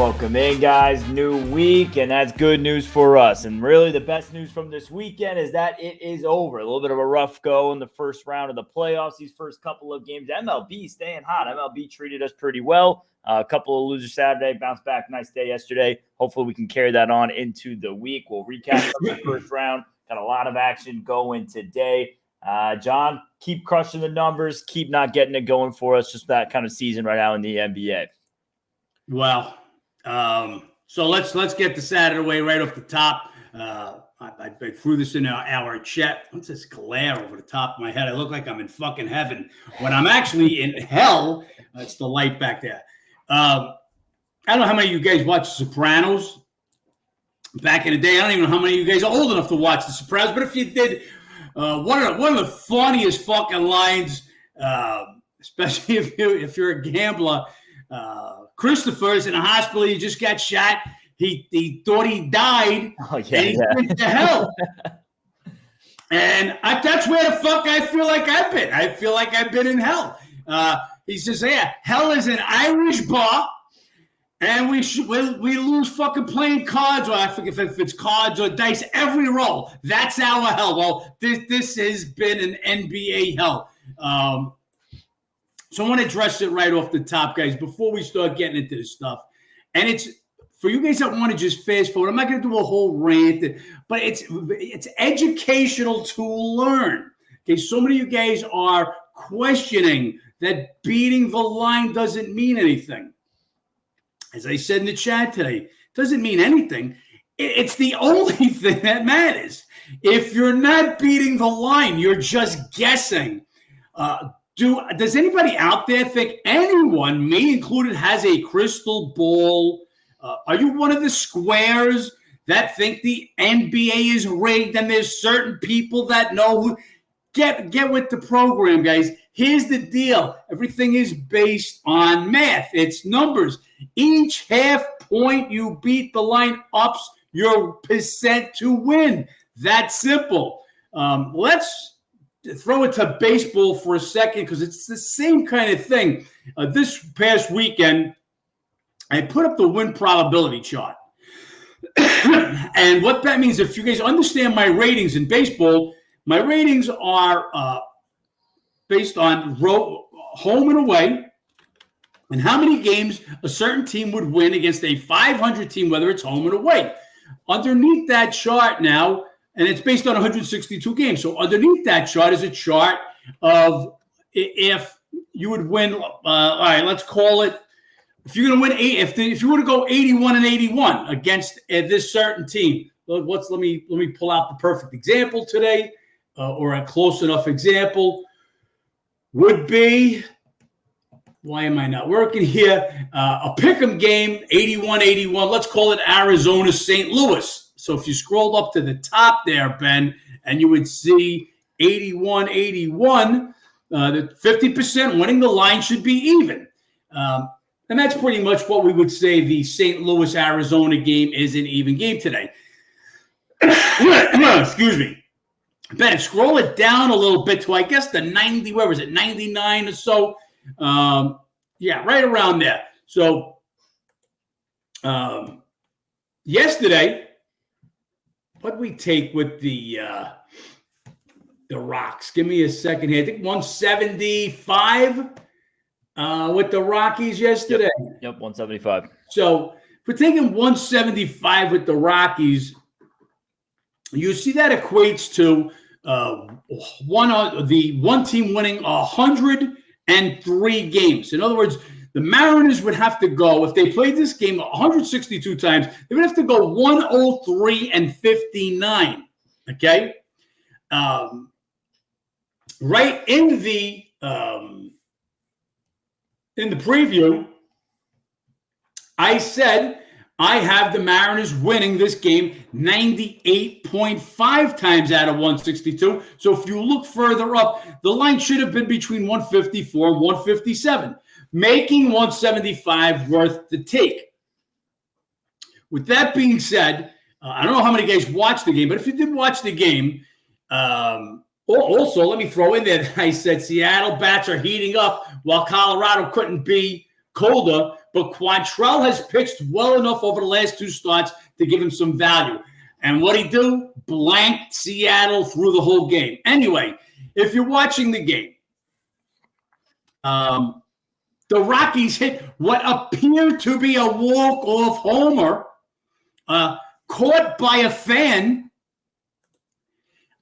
Welcome in, guys. New week, and that's good news for us. And really, the best news from this weekend is that it is over. A little bit of a rough go in the first round of the playoffs. These first couple of games, MLB staying hot. MLB treated us pretty well. A couple of losers Saturday, bounced back. Nice day yesterday. Hopefully, we can carry that on into the week. We'll recap the first round. Got a lot of action going today. John, keep crushing the numbers. Keep not getting it going for us. Just that kind of season right now in the NBA. Well, so let's get this out of the way right off the top. I threw this in our chat. What's this glare over the top of my head? I look like I'm in fucking heaven when I'm actually in hell. It's the light back there. I don't know how many of you guys watch Sopranos back in the day. I don't even know how many of you guys are old enough to watch The Sopranos, but if you did, one of the funniest fucking lines, especially if you're a gambler. Christopher's in a hospital. He just got shot. He thought he died. Oh, yeah, and he's been to hell. And that's where the fuck I feel like I've been. I feel like I've been in hell. He says, yeah, hell is an Irish bar, and we lose fucking playing cards, or I forget if it's cards or dice, every roll. That's our hell. Well, this has been an NBA hell. So I want to address it right off the top, guys, before we start getting into this stuff. And it's for you guys that want to just fast forward. I'm not going to do a whole rant, but it's educational to learn. Okay, so many of you guys are questioning that beating the line doesn't mean anything. As I said in the chat today, it doesn't mean anything. It's the only thing that matters. If you're not beating the line, you're just guessing. Does anybody out there think anyone, me included, has a crystal ball? Are you one of the squares that think the NBA is rigged and there's certain people that know who? Get with the program, guys. Here's the deal. Everything is based on math. It's numbers. Each half point you beat the line ups your percent to win. That's simple. Let's throw it to baseball for a second because it's the same kind of thing. This past weekend, I put up the win probability chart. And what that means, if you guys understand my ratings in baseball, my ratings are based on home and away and how many games a certain team would win against a 500 team, whether it's home and away. Underneath that chart now, and it's based on 162 games. So underneath that chart is a chart of if you would win. All right, let's call it. If you're going to win if you were to go 81-81 against this certain team, let me pull out the perfect example today, or a close enough example would be. Why am I not working here? A pick'em game, 81-81. Let's call it Arizona St. Louis. So if you scrolled up to the top there, Ben, and you would see 81-81, the 50% winning the line should be even. And that's pretty much what we would say the St. Louis-Arizona game is an even game today. Excuse me. Ben, scroll it down a little bit to, I guess, the 90, where was it, 99 or so? Yeah, right around there. So yesterday, what did we take with the Rocks? Give me a second here. I think 175 with the Rockies yesterday. Yep, 175. So if we're taking 175 with the Rockies, you see that equates to one team winning 103 games. In other words, the Mariners would have to go, if they played this game 162 times, they would have to go 103-59. Okay? Right in the preview, I said I have the Mariners winning this game 98.5 times out of 162. So if you look further up, the line should have been between 154 and 157. Making 175 worth the take. With that being said, I don't know how many guys watched the game, but if you did watch the game, also let me throw in there that I said Seattle bats are heating up while Colorado couldn't be colder, but Quantrell has pitched well enough over the last 2 starts to give him some value. And what'd he do? Blanked Seattle through the whole game. Anyway, if you're watching the game, the Rockies hit what appeared to be a walk-off homer, caught by a fan,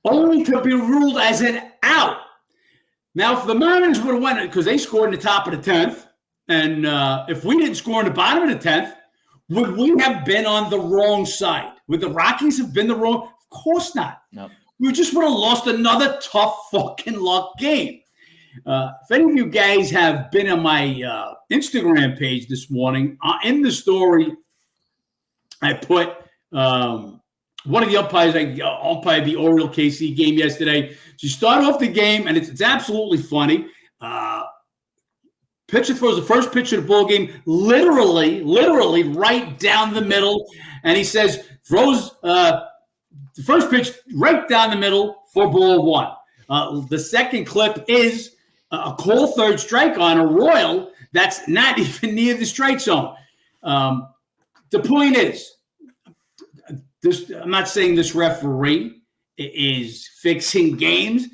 only to be ruled as an out. Now, if the Mariners would have won it, because they scored in the top of the 10th, and if we didn't score in the bottom of the 10th, would we have been on the wrong side? Would the Rockies have been the wrong? Of course not. No. We just would have lost another tough fucking luck game. If any of you guys have been on my Instagram page this morning, in the story, I put one of the umpires. I umpired the Oriole KC game yesterday. So you start off the game, and it's absolutely funny. Pitcher throws the first pitch of the ball game, literally right down the middle, and he says throws the first pitch right down the middle for ball 1. The second clip is a call third strike on a Royal that's not even near the strike zone. The point is, I'm not saying this referee is fixing games.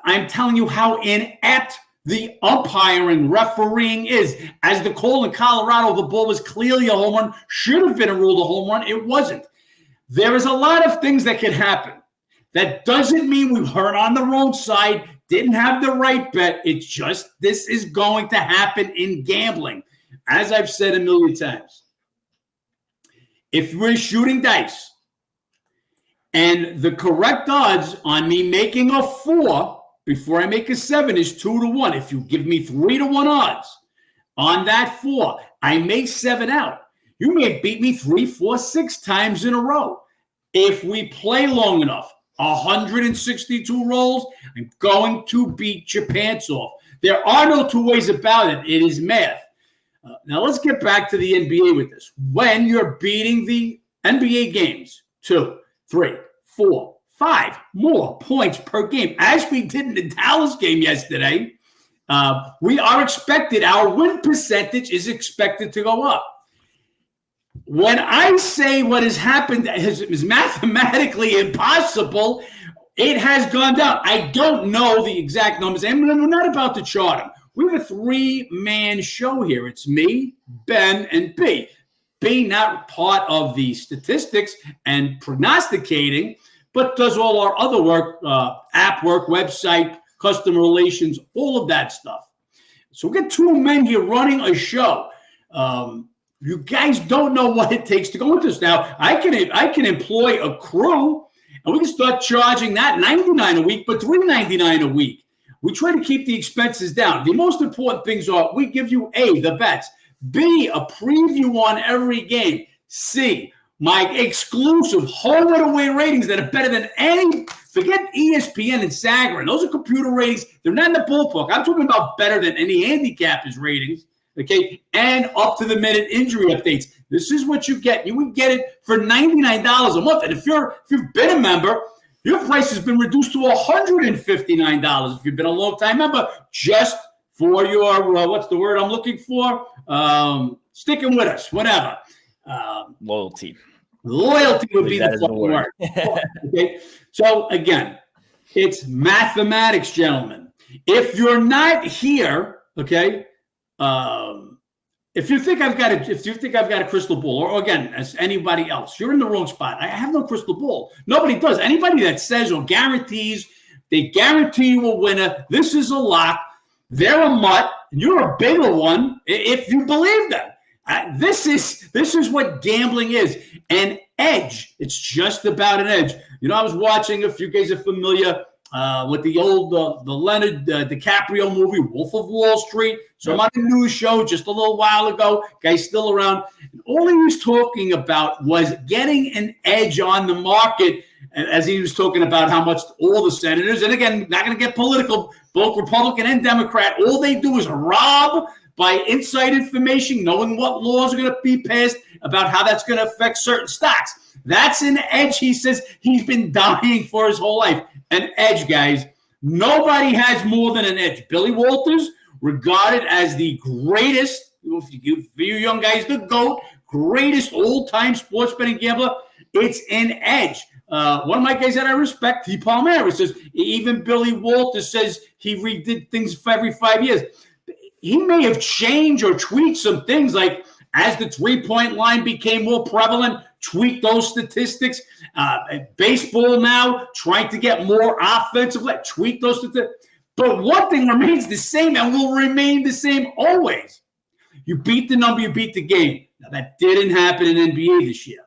I'm telling you how inept the umpiring, refereeing is. As the call in Colorado, the ball was clearly a home run, should have been ruled a home run. It wasn't. There is a lot of things that can happen. That doesn't mean we were on the wrong side, didn't have the right bet. It's just this is going to happen in gambling. As I've said a million times, if we're shooting dice and the correct odds on me making a 4 before I make a 7 is 2-1. If you give me 3-1 odds on that 4, I make 7 out. You may beat me 3, 4, 6 times in a row. If we play long enough, 162 rolls, I'm going to beat your pants off. There are no 2 ways about it. It is math. Now let's get back to the NBA with this. When you're beating the NBA games, 2, 3, 4, 5 more points per game, as we did in the Dallas game yesterday, we are expected, our win percentage is expected to go up. When I say what has happened is mathematically impossible, it has gone down. I don't know the exact numbers, and we're not about to chart them. We have a 3-man show here. It's me, Ben, and B. B, not part of the statistics and prognosticating, but does all our other work, app work, website, customer relations, all of that stuff. So we got 2 men here running a show. You guys don't know what it takes to go into this. Now, I can employ a crew, and we can start charging that $99 a week, but $399 a week. We try to keep the expenses down. The most important things are we give you A, the bets, B, a preview on every game, C, my exclusive home and away ratings that are better than any. Forget ESPN and Sagarin. Those are computer ratings. They're not in the ballpark. I'm talking about better than any handicappers ratings. Okay, and up to the minute injury updates. This is what you get. You would get it for $99 a month. And if you've been a member, your price has been reduced to $159 if you've been a long time member, just for your what's the word I'm looking for? Sticking with us, whatever. Loyalty. Loyalty would be the word. Okay, so again, it's mathematics, gentlemen. If you're not here, okay. If you think I've got a crystal ball, or again, as anybody else, you're in the wrong spot. I have no crystal ball. Nobody does. Anybody that says or guarantees, they guarantee you a winner. This is a lock. They're a mutt. You're a bigger one if you believe them. This is what gambling is. An edge. It's just about an edge. You know, I was watching, if you guys are familiar with the old the Leonard DiCaprio movie, Wolf of Wall Street. So I'm on a news show just a little while ago. Guy's still around. And all he was talking about was getting an edge on the market, as he was talking about how much all the senators, and again, not going to get political, both Republican and Democrat, all they do is rob by inside information, knowing what laws are going to be passed about how that's going to affect certain stocks. That's an edge, he says, he's been dying for his whole life. An edge, guys. Nobody has more than an edge. Billy Walters, regarded as the greatest for you young guys, the GOAT, greatest old-time sports betting gambler. It's an edge. One of my guys that I respect, T. Palmera, says even Billy Walter says he redid things for every 5 years. He may have changed or tweaked some things, like as the three-point line became more prevalent, tweak those statistics. Baseball now trying to get more offensive, tweak those statistics. But one thing remains the same and will remain the same always. You beat the number, you beat the game. Now, that didn't happen in NBA this year.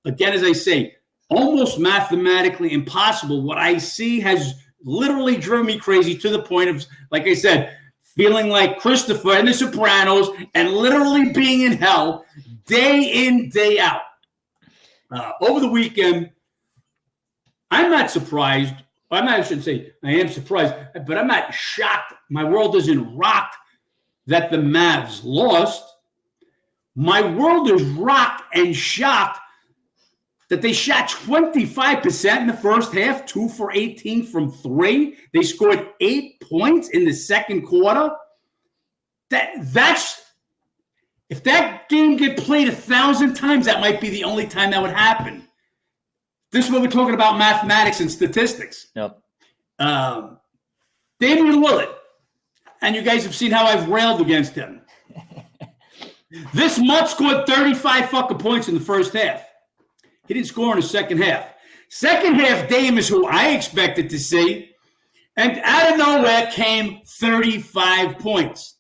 Again, as I say, almost mathematically impossible. What I see has literally driven me crazy to the point of, like I said, feeling like Christopher and the Sopranos and literally being in hell day in, day out. Over the weekend, I'm not surprised. I shouldn't say I am surprised, but I'm not shocked. My world isn't rocked that the Mavs lost. My world is rocked and shocked that they shot 25% in the first half, 2 for 18 from 3. They scored 8 points in the second quarter. That's if that game get played 1,000 times, that might be the only time that would happen. This is what we're talking about, mathematics and statistics. Yep. Damian Lillard, and you guys have seen how I've railed against him. This mutt scored 35 fucking points in the first half. He didn't score in the second half. Second half, Dame is who I expected to see. And out of nowhere came 35 points.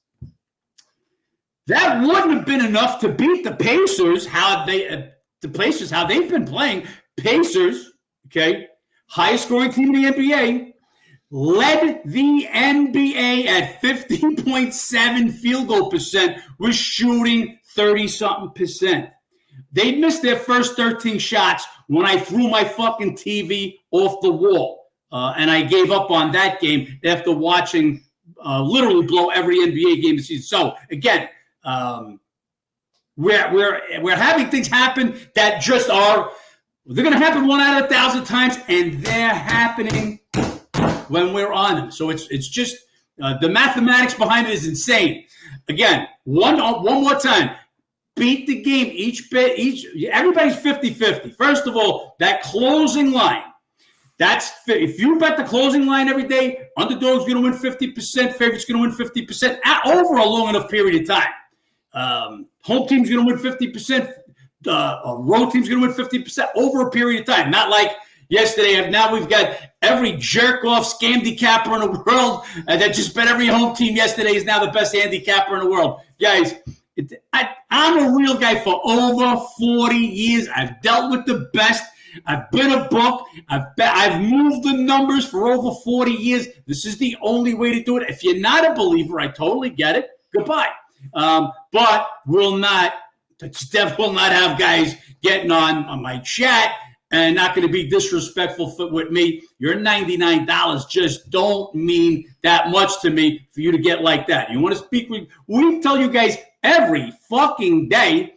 That wouldn't have been enough to beat the Pacers, how they've been playing. Pacers, okay, highest scoring team in the NBA, led the NBA at 50.7 field goal percent, was shooting 30-something%. They missed their first 13 shots when I threw my fucking TV off the wall. And I gave up on that game after watching literally blow every NBA game this season. So, again, we're having things happen that just are – they're going to happen 1 out of 1,000 times, and they're happening when we're on them. So it's just the mathematics behind it is insane. Again, one more time. Beat the game everybody's 50-50. First of all, that closing line, if you bet the closing line every day, underdog's going to win 50%, favorite's going to win 50% over a long enough period of time. Home team's going to win 50%, road team's going to win 50% over a period of time. Not like yesterday. Now we've got every jerk-off scam-decapper in the world that just bet every home team yesterday is now the best handicapper in the world. Guys, I'm a real guy for over 40 years. I've dealt with the best. I've been a book. I've moved the numbers for over 40 years. This is the only way to do it. If you're not a believer, I totally get it. Goodbye. But will not have guys getting on my chat and not going to be disrespectful with me. Your $99 just don't mean that much to me for you to get like that. You want to speak with? We tell you guys every fucking day.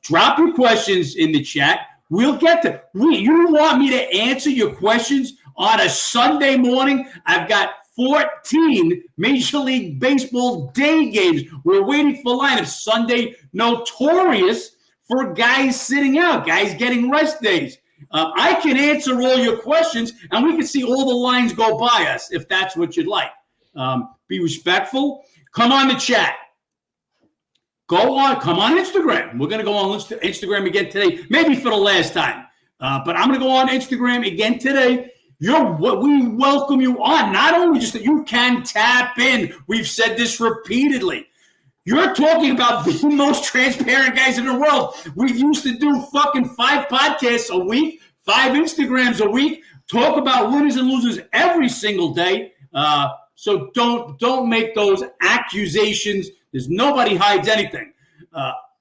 Drop your questions in the chat. We'll get to. You want me to answer your questions on a Sunday morning? I've got 14 Major League Baseball day games. We're waiting for lineups. Sunday, notorious for guys sitting out, guys getting rest days. I can answer all your questions, and we can see all the lines go by us if that's what you'd like. Be respectful. Come on the chat. Come on Instagram. We're going to go on Instagram again today, maybe for the last time. But I'm going to go on Instagram again today. We welcome you on. Not only just that you can tap in. We've said this repeatedly. You're talking about the most transparent guys in the world. We used to do fucking 5 podcasts a week, 5 Instagrams a week, talk about winners and losers every single day. So don't make those accusations. There's nobody hides anything.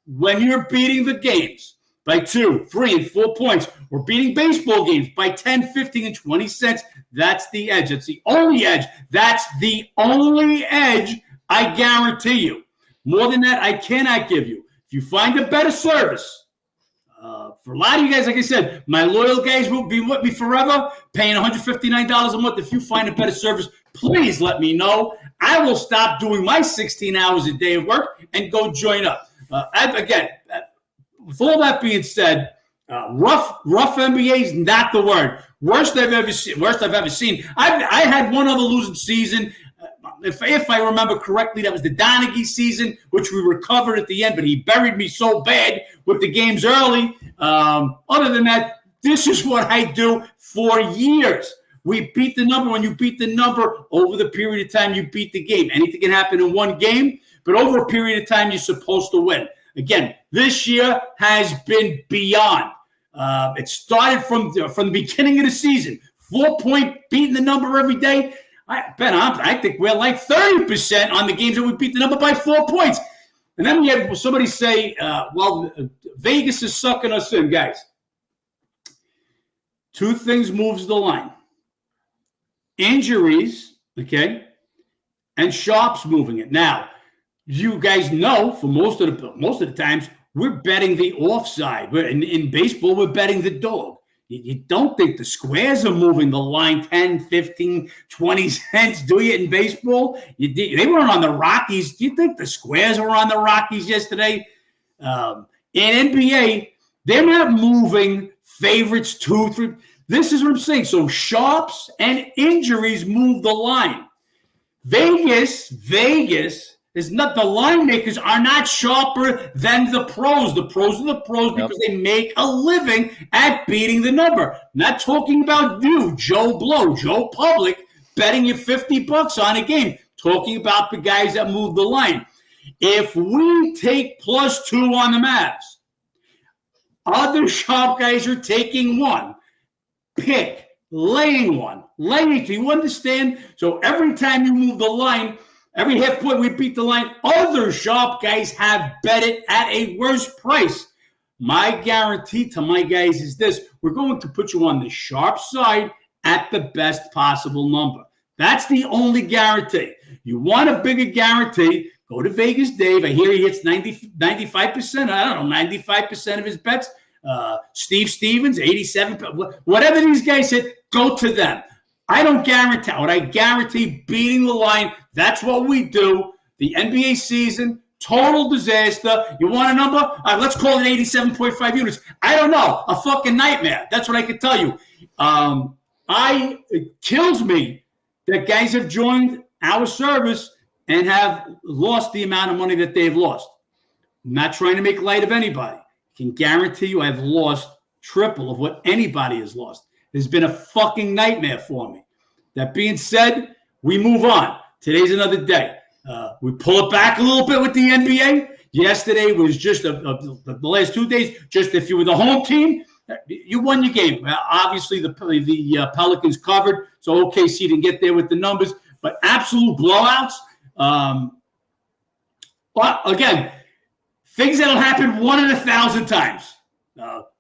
When you're beating the games by 2, 3, and 4 points, or beating baseball games by 10, 15, and 20 cents, that's the edge. That's the only edge. That's the only edge I guarantee you. More than that, I cannot give you. If you find a better service, for a lot of you guys, like I said, my loyal guys will be with me forever, paying $159 a month. If you find a better service, please let me know. I will stop doing my 16 hours a day of work and go join up. Again, with all that being said, rough NBA is not the word. Worst I've ever seen. I had one other losing season. If I remember correctly, that was the Donaghy season, which we recovered at the end, but he buried me so bad with the games early. Other than that, this is what I do for years. We beat the number. When you beat the number, over the period of time, you beat the game. Anything can happen in one game, but over a period of time, you're supposed to win. Again, this year has been beyond. It started from the beginning of the season. 4-point beating the number every day. I think we're like 30% on the games that we beat the number by 4 points. And then we had somebody say, Vegas is sucking us in, guys. Two things moves the line. Injuries, okay, and sharps moving it. Now, you guys know for most of the times, we're betting the offside. In baseball, we're betting the dog. You don't think the squares are moving the line 10, 15, 20 cents, do you, in baseball? They weren't on the Rockies. Do you think the squares were on the Rockies yesterday? In NBA, they're not moving favorites 2, 3. This is what I'm saying. So sharps and injuries move the line. Vegas is not, the line makers are not sharper than the pros. The pros are the pros because they make a living at beating the number. Not talking about you, Joe Blow, Joe Public, betting you $50 on a game. Talking about the guys that move the line. If we take +2 on the Mavs, other sharp guys are taking 1. Pick, laying 1, laying 2. You understand? So every time you move the line, every half point we beat the line, other sharp guys have bet it at a worse price. My guarantee to my guys is this. We're going to put you on the sharp side at the best possible number. That's the only guarantee. You want a bigger guarantee, go to Vegas Dave. I hear he hits 95%. I don't know, 95% of his bets. Steve Stevens, 87. Whatever these guys hit, go to them. I don't guarantee. What I guarantee, beating the line. That's what we do. The NBA season, total disaster. You want a number? Let's call it 87.5 units. I don't know. A fucking nightmare. That's what I can tell you. It kills me that guys have joined our service and have lost the amount of money that they've lost. I'm not trying to make light of anybody. I can guarantee you I've lost triple of what anybody has lost. It's been a fucking nightmare for me. That being said, we move on. Today's another day. We pull it back a little bit with the NBA. Yesterday was just the last 2 days. Just if you were the home team, you won your game. Obviously, the Pelicans covered, so OKC didn't get there with the numbers. But absolute blowouts. But again, things that'll happen 1 in 1,000 times.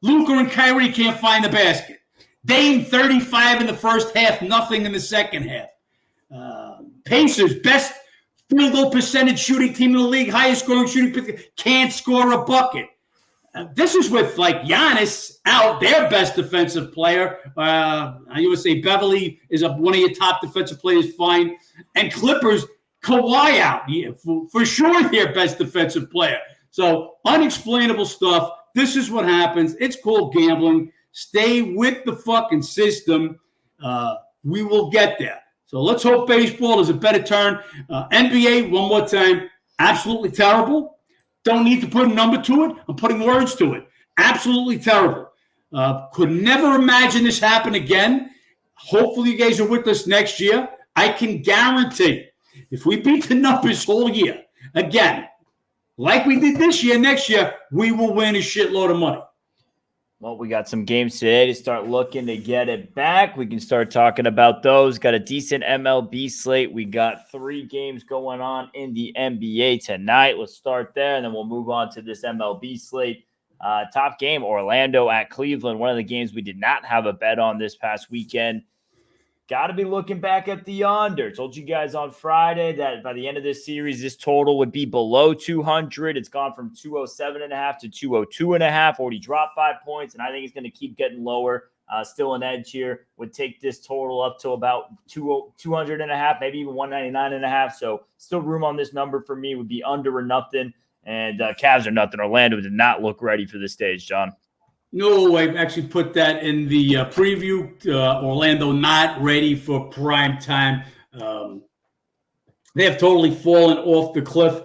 Luka and Kyrie can't find the basket. Dame 35 in the first half, nothing in the second half. Pacers, best field goal percentage shooting team in the league, highest scoring shooting, can't score a bucket. This is with like Giannis out, their best defensive player. I would say Beverly is one of your top defensive players, fine. And Clippers, Kawhi out, for sure their best defensive player. So unexplainable stuff. This is what happens. It's called gambling. Stay with the fucking system. We will get there. So let's hope baseball is a better turn. NBA, one more time, absolutely terrible. Don't need to put a number to it. I'm putting words to it. Absolutely terrible. Could never imagine this happen again. Hopefully you guys are with us next year. I can guarantee if we beat the numbers all year, again, like we did this year, next year, we will win a shitload of money. Well, we got some games today to start looking to get it back. We can start talking about those. Got a decent MLB slate. We got 3 games going on in the NBA tonight. Let's start there, and then we'll move on to this MLB slate. Top game, Orlando at Cleveland. One of the games we did not have a bet on this past weekend. Got to be looking back at the under. Told you guys on Friday that by the end of this series, this total would be below 200. It's gone from 207.5 to 202.5. Already dropped 5 points, and I think it's going to keep getting lower. still an edge here. Would take this total up to about 200.5, maybe even 199.5. So still room on this number for me. Would be under or nothing. And Cavs are nothing. Orlando did not look ready for the stage, John. No, I actually put that in the preview. Orlando not ready for prime time. They have totally fallen off the cliff.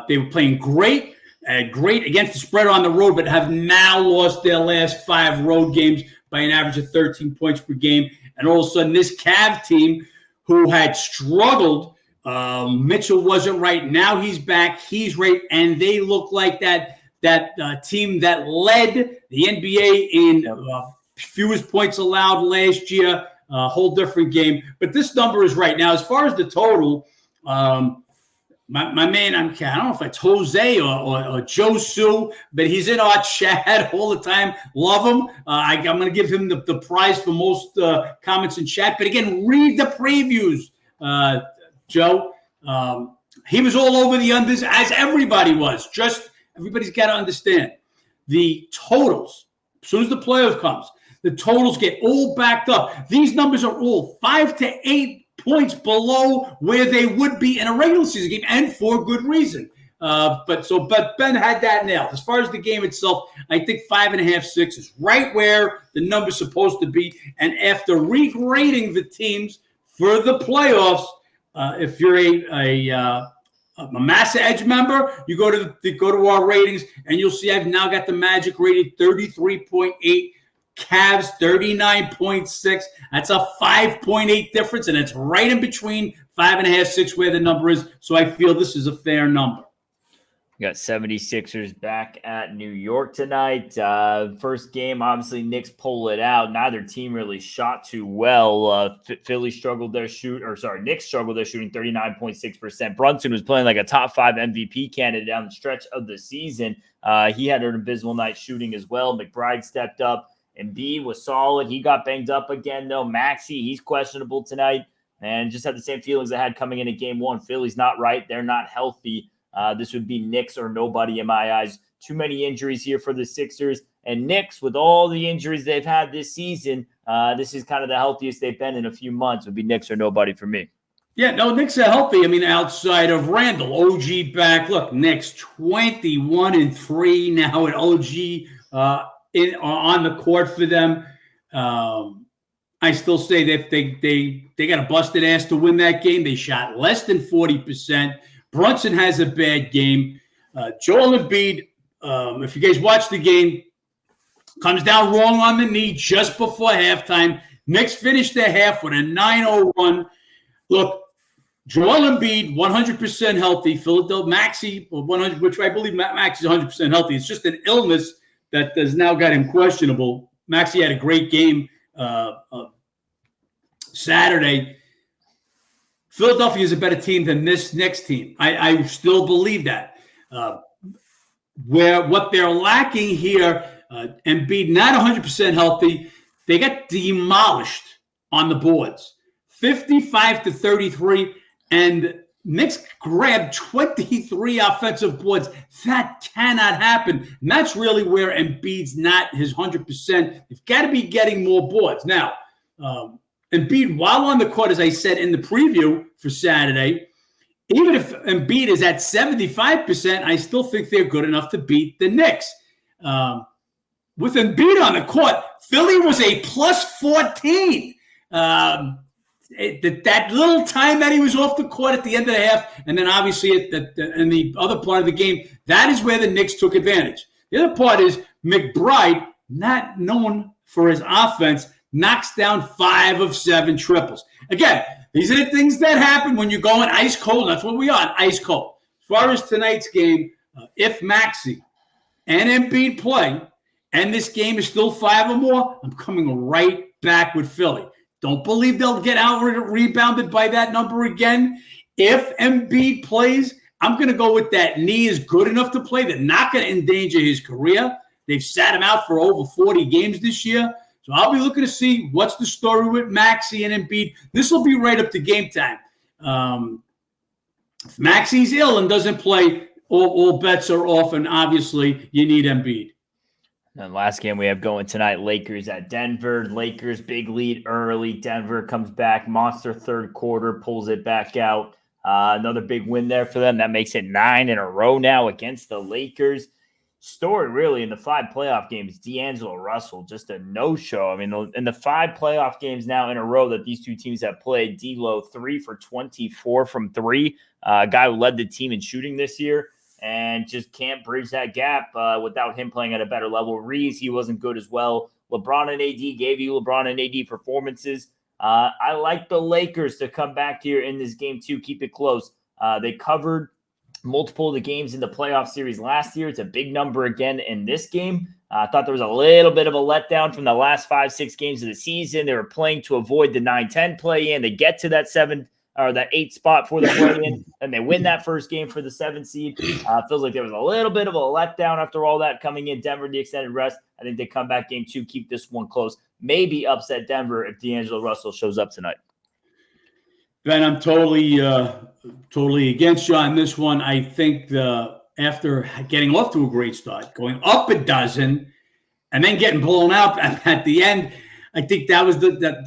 They were playing great against the spread on the road, but have now lost their last 5 road games by an average of 13 points per game. And all of a sudden, this Cav team, who had struggled, Mitchell wasn't right. Now he's back. He's right, and they look like that team that led the NBA in fewest points allowed last year, a whole different game. But this number is right. Now, as far as the total, my man, I don't know if it's Jose or Joe Sue, but he's in our chat all the time. Love him. I'm going to give him the prize for most comments in chat. But again, read the previews, Joe. He was all over the unders, as everybody was. Just everybody's got to understand the totals. As soon as the playoff comes, the totals get all backed up. These numbers are all 5 to 8 points below where they would be in a regular season game, and for good reason. But Ben had that nailed. As far as the game itself, I think 5.5, 6 is right where the number's supposed to be. And after regrading the teams for the playoffs, if you're a Massa Edge member, you go to our ratings, and you'll see I've now got the Magic rated 33.8, Cavs 39.6. That's a 5.8 difference, and it's right in between 5.5, 6 where the number is. So I feel this is a fair number. We got 76ers back at New York tonight. First game, obviously, Knicks pull it out. Neither team really shot too well. Philly struggled their Knicks struggled their shooting 39.6%. Brunson was playing like a top 5 MVP candidate down the stretch of the season. He had an abysmal night shooting as well. McBride stepped up. Embiid was solid. He got banged up again, though. Maxey, he's questionable tonight. And just had the same feelings I had coming in at game 1. Philly's not right. They're not healthy. This would be Knicks or nobody in my eyes. Too many injuries here for the Sixers. And Knicks, with all the injuries they've had this season, this is kind of the healthiest they've been in a few months. Would be Knicks or nobody for me. Yeah, no, Knicks are healthy. I mean, outside of Randall, OG back. Look, Knicks 21-3 now at OG on the court for them. I still say that they got a busted ass to win that game. They shot less than 40%. Brunson has a bad game. Joel Embiid, if you guys watch the game, comes down wrong on the knee just before halftime. Knicks finished their half with a 9-0 run. Look, Joel Embiid, 100% healthy. Philadelphia Maxey, 100, which I believe Maxey's 100% healthy. It's just an illness that has now got him questionable. Maxey had a great game Saturday. Philadelphia is a better team than this Knicks team. I still believe that. What they're lacking here, Embiid not 100% healthy, they got demolished on the boards, 55-33, and Knicks grabbed 23 offensive boards. That cannot happen. And that's really where Embiid's not his 100%. They've got to be getting more boards. Now, Embiid, while on the court, as I said in the preview for Saturday, even if Embiid is at 75%, I still think they're good enough to beat the Knicks. With Embiid on the court, Philly was a plus 14. That little time that he was off the court at the end of the half, and then obviously in the other part of the game, that is where the Knicks took advantage. The other part is McBride, not known for his offense, knocks down 5 of 7 triples. Again, these are the things that happen when you're going ice cold. That's what we are, ice cold. As far as tonight's game, if Maxey and Embiid play, and this game is still 5 or more, I'm coming right back with Philly. Don't believe they'll get out rebounded by that number again. If Embiid plays, I'm going to go with that knee is good enough to play. They're not going to endanger his career. They've sat him out for over 40 games this year. So I'll be looking to see what's the story with Maxey and Embiid. This will be right up to game time. If Maxey's ill and doesn't play, all bets are off, and obviously you need Embiid. And last game we have going tonight, Lakers at Denver. Lakers big lead early. Denver comes back, monster third quarter, pulls it back out. Another big win there for them. That makes it 9 in a row now against the Lakers. Story really in the 5 playoff games, D'Angelo Russell, just a no-show. I mean, in the 5 playoff games now in a row that these two teams have played, D'Lo 3 for 24 from 3, a guy who led the team in shooting this year, and just can't bridge that gap without him playing at a better level. Reeves, he wasn't good as well. LeBron and AD gave you LeBron and AD performances. I like the Lakers to come back here in this game too, keep it close. They covered multiple of the games in the playoff series last year. It's a big number again in this game. I thought there was a little bit of a letdown from the last 5-6 games of the season. They were playing to avoid the 9-10 play-in. They get to that 7 or that 8 spot for the play-in, and they win that first game for the 7 seed. Feels like there was a little bit of a letdown after all that coming in. Denver, the extended rest. I think they come back game 2, keep this one close. Maybe upset Denver if D'Angelo Russell shows up tonight. Ben, I'm totally against you on this one. I think after getting off to a great start, going up a dozen, and then getting blown out at the end, I think that was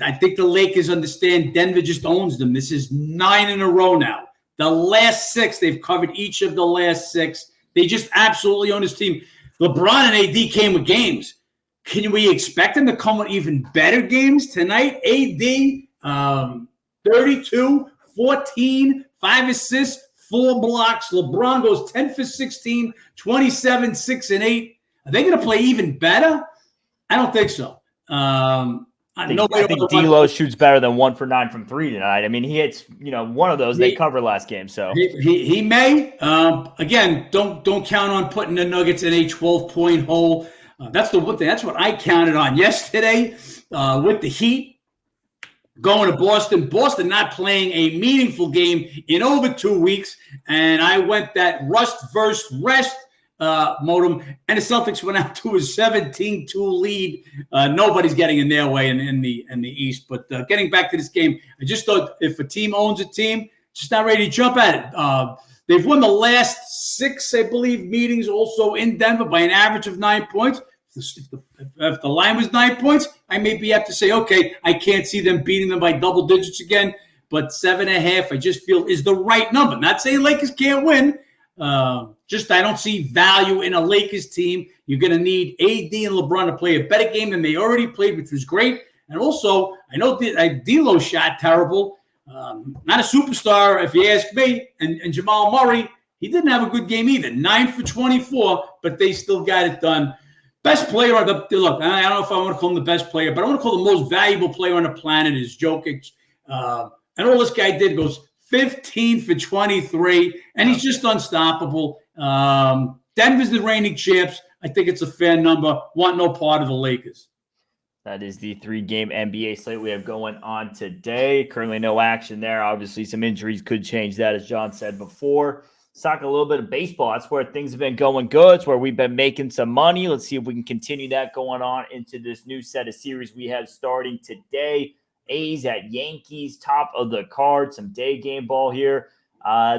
I think the Lakers understand Denver just owns them. This is 9 in a row now. The last 6, they've covered each of the last 6. They just absolutely own this team. LeBron and AD came with games. Can we expect them to come with even better games tonight? AD, 32, 14, 5 assists, 4 blocks. LeBron goes 10 for 16, 27, 6 and 8. Are they going to play even better? I don't think so. I think D'Lo shoots better than 1 for 9 from 3 tonight. I mean, he hits, one of those they covered last game. So he may. Again, don't count on putting the Nuggets in a 12-point hole. That's the one thing. That's what I counted on yesterday with the Heat going to Boston. Boston not playing a meaningful game in over 2 weeks, and I went that rust versus rest modem, and the Celtics went out to a 17-2 lead. Nobody's getting in their way in the East. But getting back to this game, I just thought if a team owns a team, just not ready to jump at it. They've won the last 6, I believe, meetings also in Denver by an average of 9 points. If the line was 9 points, I maybe have to say, okay, I can't see them beating them by double digits again. But 7.5, I just feel is the right number. Not saying Lakers can't win. Just I don't see value in a Lakers team. You're going to need AD and LeBron to play a better game than they already played, which was great. And also, I know D'Lo shot terrible. Not a superstar, if you ask me. And Jamal Murray, he didn't have a good game either. 9 for 24, but they still got it done. Best player on the look. I don't know if I want to call him the best player, but I want to call the most valuable player on the planet is Jokic. And all this guy did goes 15 for 23, and he's just unstoppable. Denver's the reigning champs. I think it's a fair number. Want no part of the Lakers. That is the 3-game NBA slate we have going on today. Currently no action there. Obviously, some injuries could change that, as John said before. Let's talk a little bit of baseball. That's where things have been going good. It's where we've been making some money. Let's see if we can continue that going on into this new set of series we have starting today. A's at Yankees, top of the card. Some day game ball here.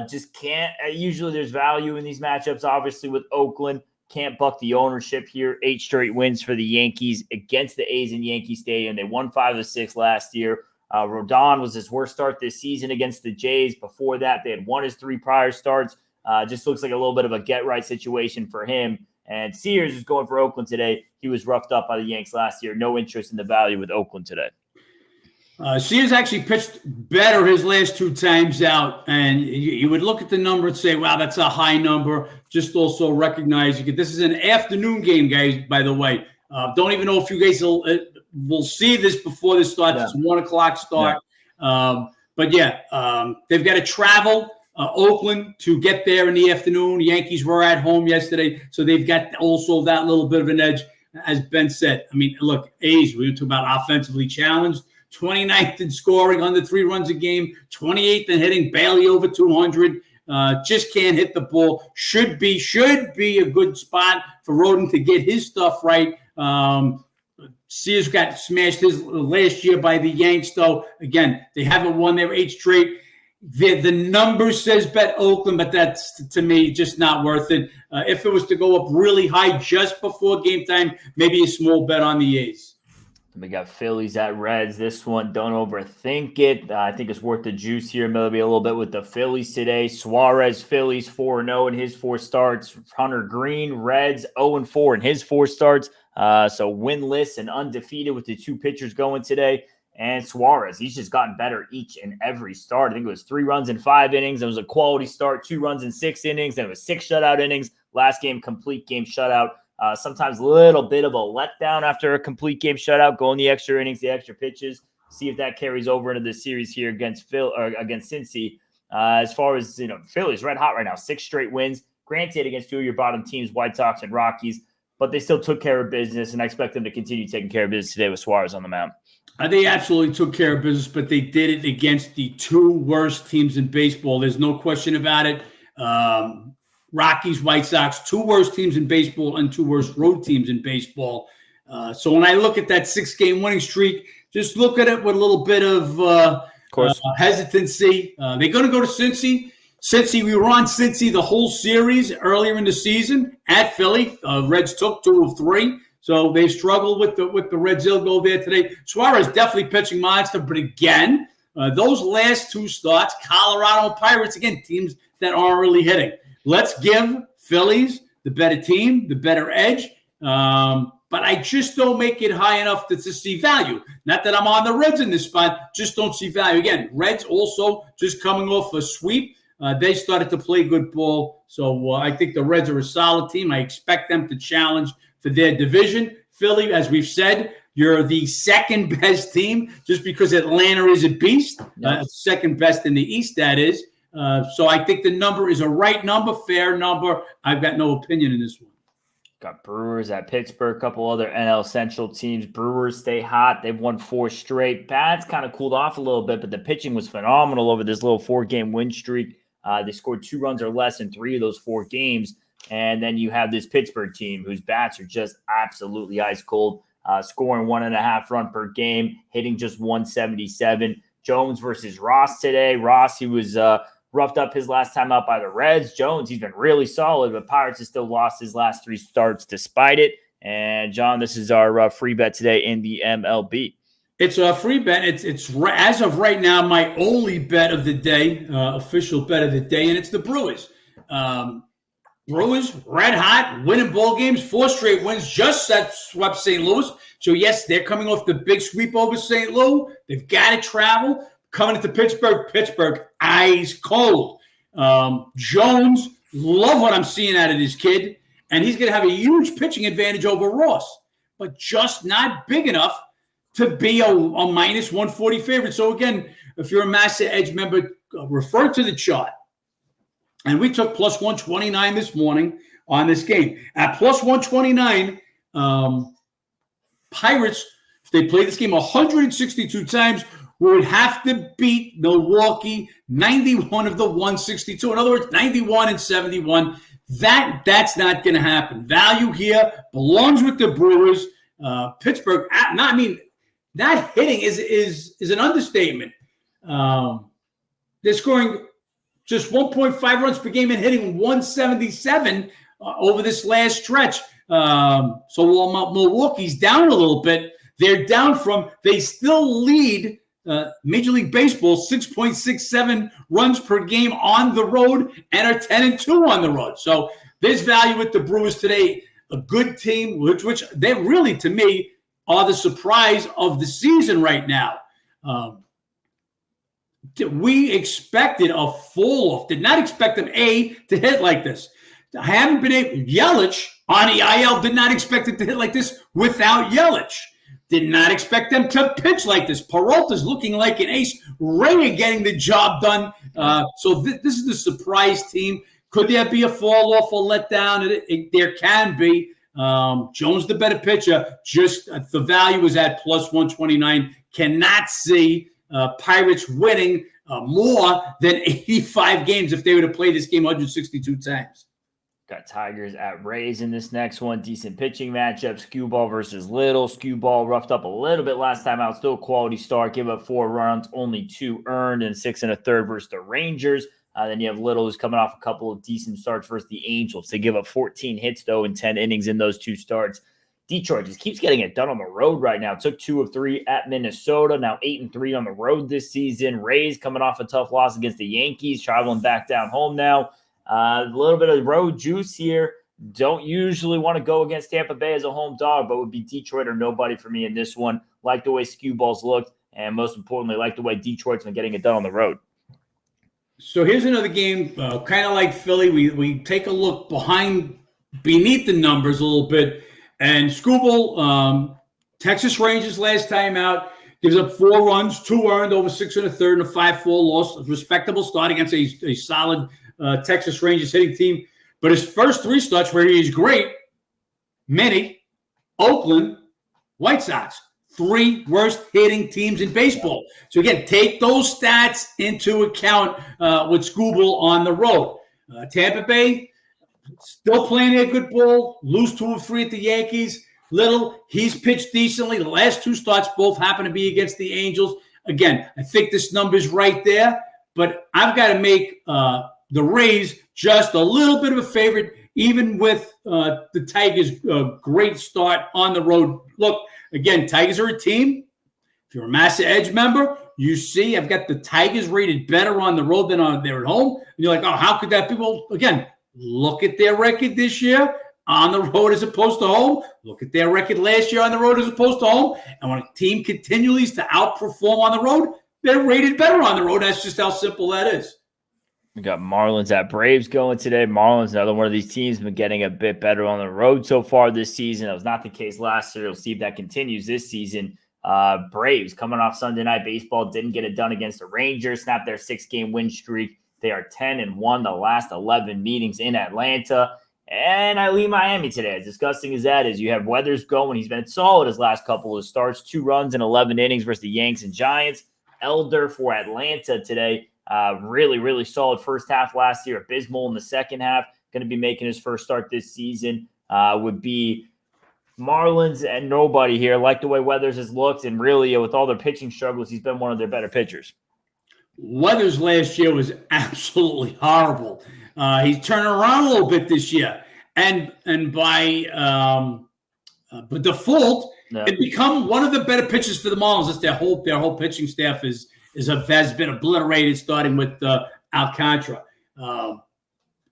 Just can't. Usually there's value in these matchups, obviously, with Oakland. Can't buck the ownership here. 8 straight wins for the Yankees against the A's in Yankee Stadium. They won 5 of 6 last year. Rodon was his worst start this season against the Jays. Before that, they had won his 3 prior starts. Just looks like a little bit of a get-right situation for him. And Sears is going for Oakland today. He was roughed up by the Yanks last year. No interest in the value with Oakland today. Sears actually pitched better his last 2 times out, and you would look at the number and say, wow, that's a high number. Just also recognize this is an afternoon game, guys, by the way. Don't even know if you guys will see this before this starts. Yeah. It's a 1 o'clock start. Yeah. But they've got to travel Oakland to get there in the afternoon. Yankees were at home yesterday, so they've got also that little bit of an edge, as Ben said. I mean, look, A's, we were talking about offensively challenged. 29th in scoring, under 3 runs a game, 28th in hitting, barely over 200. Just can't hit the ball. Should be a good spot for Rodon to get his stuff right. Sears got smashed his last year by the Yanks, though. Again, they haven't won their 8 straight. The number says bet Oakland, but that's, to me, just not worth it. If it was to go up really high just before game time, maybe a small bet on the A's. We got Phillies at Reds. This one, don't overthink it. I think it's worth the juice here. Maybe a little bit with the Phillies today. Suarez, Phillies 4-0 in his 4 starts. Hunter Green, Reds 0-4 in his 4 starts. So winless and undefeated with the 2 pitchers going today. And Suarez, he's just gotten better each and every start. I think it was 3 runs in 5 innings. It was a quality start, 2 runs in 6 innings. Then it was 6 shutout innings. Last game, complete game shutout. Sometimes a little bit of a letdown after a complete game shutout, going the extra innings, the extra pitches. See if that carries over into the series here against Cincy. As far as, Philly's red hot right now, 6 straight wins. Granted, against 2 of your bottom teams, White Sox and Rockies, but they still took care of business, and I expect them to continue taking care of business today with Suarez on the mound. They absolutely took care of business, but they did it against the 2 worst teams in baseball. There's no question about it. Rockies, White Sox, 2 worst teams in baseball and 2 worst road teams in baseball. So when I look at that 6-game winning streak, just look at it with a little bit of hesitancy. They're going to go to Cincy. We were on Cincy the whole series earlier in the season at Philly. Reds took 2 of 3. So they struggled with the Reds. They'll go there today. Suarez definitely pitching monster, but again, those last 2 starts, Colorado and Pirates, again, teams that aren't really hitting. Let's give Phillies the better team, the better edge, but I just don't make it high enough to see value. Not that I'm on the Reds in this spot, just don't see value. Again, Reds also just coming off a sweep. They started to play good ball, so I think the Reds are a solid team. I expect them to challenge for their division. Philly, as we've said, you're the second best team just because Atlanta is a beast. Second best in the East, that is. So I think the number is a right number, fair number. I've got no opinion in this one. Got Brewers at Pittsburgh, a couple other NL Central teams. Brewers stay hot. They've won 4 straight. Bats kind of cooled off a little bit, but the pitching was phenomenal over this little 4-game win streak. They scored 2 runs or less in 3 of those 4 games. And then you have this Pittsburgh team whose bats are just absolutely ice cold, scoring 1.5 runs per game, hitting just 177. Jones versus Ross today. Ross, he was roughed up his last time out by the Reds. Jones, he's been really solid, but Pirates has still lost his last 3 starts despite it. And, John, this is our free bet today in the MLB. It's a free bet. It's as of right now, my only bet of the day, official bet of the day, and it's the Brewers. Brewers, red hot, winning ball games, 4 straight wins, just swept St. Louis. So, yes, they're coming off the big sweep over St. Louis. They've got to travel. Coming into Pittsburgh, ice cold. Jones, love what I'm seeing out of this kid. And he's going to have a huge pitching advantage over Ross, but just not big enough to be a minus 140 favorite. So, again, if you're a Master Edge member, refer to the chart. And we took plus 129 this morning on this game. At plus 129, Pirates, if they play this game 162 times, would have to beat Milwaukee 91 of the 162. In other words, 91 and 71. That's not going to happen. Value here belongs with the Brewers. Pittsburgh, not hitting is an understatement. They're scoring just 1.5 runs per game and hitting 177 over this last stretch. So while Milwaukee's down a little bit, they still lead Major League Baseball 6.67 runs per game on the road and are 10-2 on the road. So there's value with the Brewers today. A good team, which they really, to me, are the surprise of the season right now. We expected a fall-off. Did not expect them, to hit like this. I haven't been able. Yelich on the IL did not expect it to hit like this without Yelich. Did not expect them to pitch like this. Peralta's looking like an ace. Ray getting the job done. So this is the surprise team. Could there be a fall-off or letdown? There can be. Jones the better pitcher. Just the value is at plus 129. Cannot see Pirates winning more than 85 games if they were to play this game 162 times. Got Tigers at Rays in this next one. Decent pitching matchup. Skewball versus Little. Skewball roughed up a little bit last time out. Still a quality start. Give up 4 runs, only 2 earned, and 6 1/3 versus the Rangers. Then you have Little, who's coming off a couple of decent starts versus the Angels. They give up 14 hits, though, in 10 innings in those 2 starts. Detroit just keeps getting it done on the road right now. Took 2 of 3 at Minnesota. Now 8-3 on the road this season. Rays coming off a tough loss against the Yankees. Traveling back down home now. A little bit of road juice here. Don't usually want to go against Tampa Bay as a home dog, but would be Detroit or nobody for me in this one. Like the way Skewball's looked, and most importantly, like the way Detroit's been getting it done on the road. So here's another game, kind of like Philly. We take a look beneath the numbers a little bit. And Skewball, Texas Rangers last time out, gives up 4 runs, 2 earned, over 6 1/3, and a 5-4 loss. A respectable start against a solid Texas Rangers hitting team. But his first 3 starts where he's great, Minnie, Oakland, White Sox. 3 worst hitting teams in baseball. So again, take those stats into account with Skewball on the road. Tampa Bay, still playing a good ball, lose 2 of 3 at the Yankees. Little, he's pitched decently. The last 2 starts both happen to be against the Angels. Again, I think this number's right there, but I've got to make the Rays just a little bit of a favorite, even with the Tigers' great start on the road. Look, again, Tigers are a team. If you're a Massa Edge member, you see I've got the Tigers rated better on the road than they're at home. And you're like, oh, how could that be? Well, again, look at their record this year on the road as opposed to home. Look at their record last year on the road as opposed to home. And when a team continues to outperform on the road, they're rated better on the road. That's just how simple that is. We got Marlins at Braves going today. Marlins, another one of these teams, been getting a bit better on the road so far this season. That was not the case last year. We'll see if that continues this season. Braves coming off Sunday Night Baseball, didn't get it done against the Rangers, snapped their 6-game win streak. They are 10-1 the last 11 meetings in Atlanta. And I leave Miami today. As disgusting as that is, you have Weathers going. He's been solid his last couple of starts. 2 runs in 11 innings versus the Yanks and Giants. Elder for Atlanta today. Really, really solid first half last year. Abysmal in the second half. Going to be making his first start this season. Would be Marlins and nobody here. Like the way Weathers has looked, and really with all their pitching struggles, he's been one of their better pitchers. Weathers last year was absolutely horrible. He's turning around a little bit this year, and by default, it become one of the better pitchers for the Marlins. It's their whole pitching staff has been obliterated, starting with Alcantara.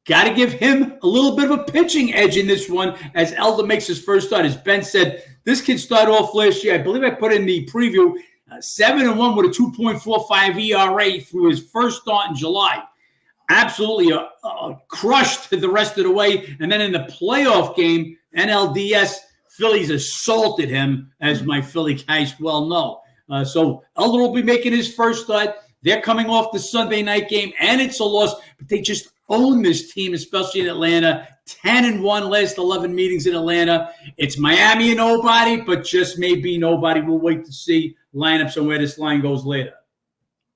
Got to give him a little bit of a pitching edge in this one as Elder makes his first start. As Ben said, this kid started off last year. I believe I put in the preview 7-1 with a 2.45 ERA through his first start in July. Absolutely crushed the rest of the way. And then in the playoff game, NLDS, Phillies assaulted him, as my Philly guys well know. So Elder will be making his first start. They're coming off the Sunday night game, and it's a loss, but they just own this team, especially in Atlanta. 10-1 last 11 meetings in Atlanta. It's Miami and nobody, but just maybe nobody. We'll wait to see lineups and where this line goes later.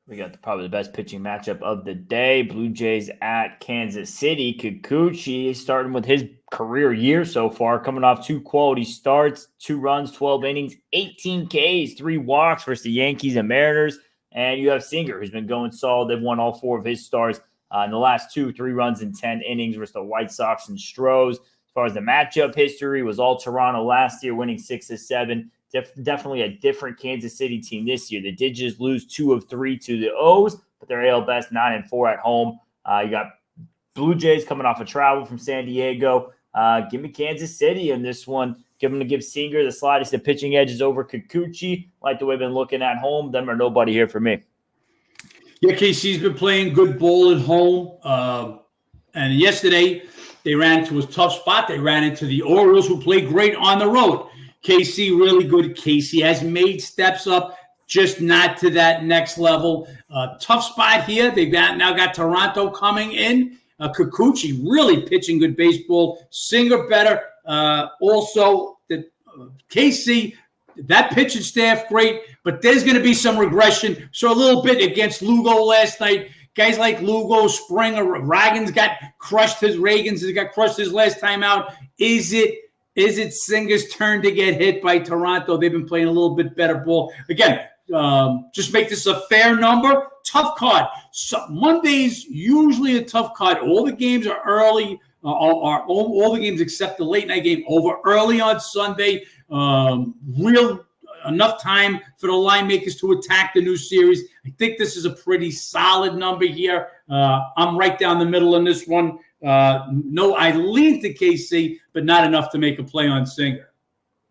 We got probably the best pitching matchup of the day. Blue Jays at Kansas City. Kikuchi starting with his career year so far, coming off 2 quality starts, 2 runs, 12 innings, 18 Ks, 3 walks versus the Yankees and Mariners. And you have Singer, who's been going solid. They've won all 4 of his starts in the last 2, 3 runs in 10 innings versus the White Sox and Stros. As far as the matchup history, was all Toronto last year, winning 6-7. Definitely a different Kansas City team this year. They did just lose 2 of 3 to the O's, but they're AL best 9-4 at home. You got Blue Jays coming off a travel from San Diego. Give me Kansas City in this one. Give Singer the slightest of pitching edges over Kikuchi. Like the way I've been looking at home, them are nobody here for me. Yeah, KC's been playing good ball at home. And yesterday, they ran into a tough spot. They ran into the Orioles, who played great on the road. KC really good. KC has made steps up, just not to that next level. Tough spot here. They've now got Toronto coming in. Kikuchi really pitching good baseball. Singer better. Also, the KC, that pitching staff great, but there's going to be some regression. So a little bit against Lugo last night. Guys like Lugo, Springer, Reagan's got crushed his last time out. Is it Singer's turn to get hit by Toronto? They've been playing a little bit better ball. Again, just make this a fair number. Tough card. So Monday's usually a tough card. All the games are early. All the games except the late night game over early on Sunday. Enough time for the line makers to attack the new series. I think this is a pretty solid number here. I'm right down the middle in this one. No, I lean to KC, but not enough to make a play on Singer.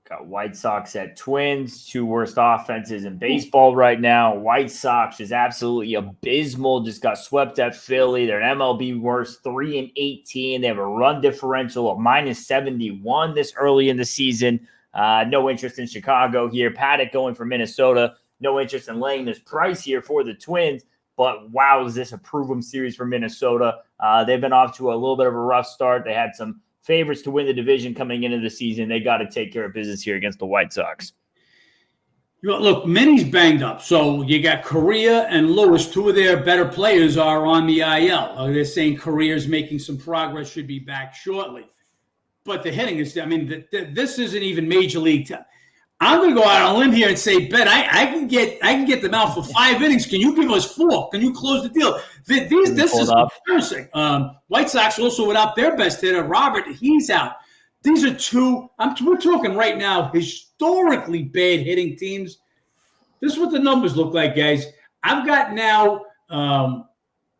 Got White Sox at Twins, 2 worst offenses in baseball right now. White Sox is absolutely abysmal. Just got swept at Philly. They're an MLB worst, 3-18. They have a run differential of -71 this early in the season. No interest in Chicago here. Paddock going for Minnesota. No interest in laying this price here for the Twins. But wow, is this a prove-em series for Minnesota? They've been off to a little bit of a rough start. They had some favorites to win the division coming into the season. They got to take care of business here against the White Sox. Look, Minnie's banged up. So you got Correa and Lewis. 2 of their better players are on the IL. They're saying Correa's making some progress, should be back shortly. But the hitting is, this isn't even major league time. I'm going to go out on a limb here and say, Ben, I can get them out for 5 innings. Can you give us 4? Can you close the deal? This is embarrassing. White Sox also without their best hitter, Robert. He's out. These are 2. We're talking right now historically bad hitting teams. This is what the numbers look like, guys. I've got now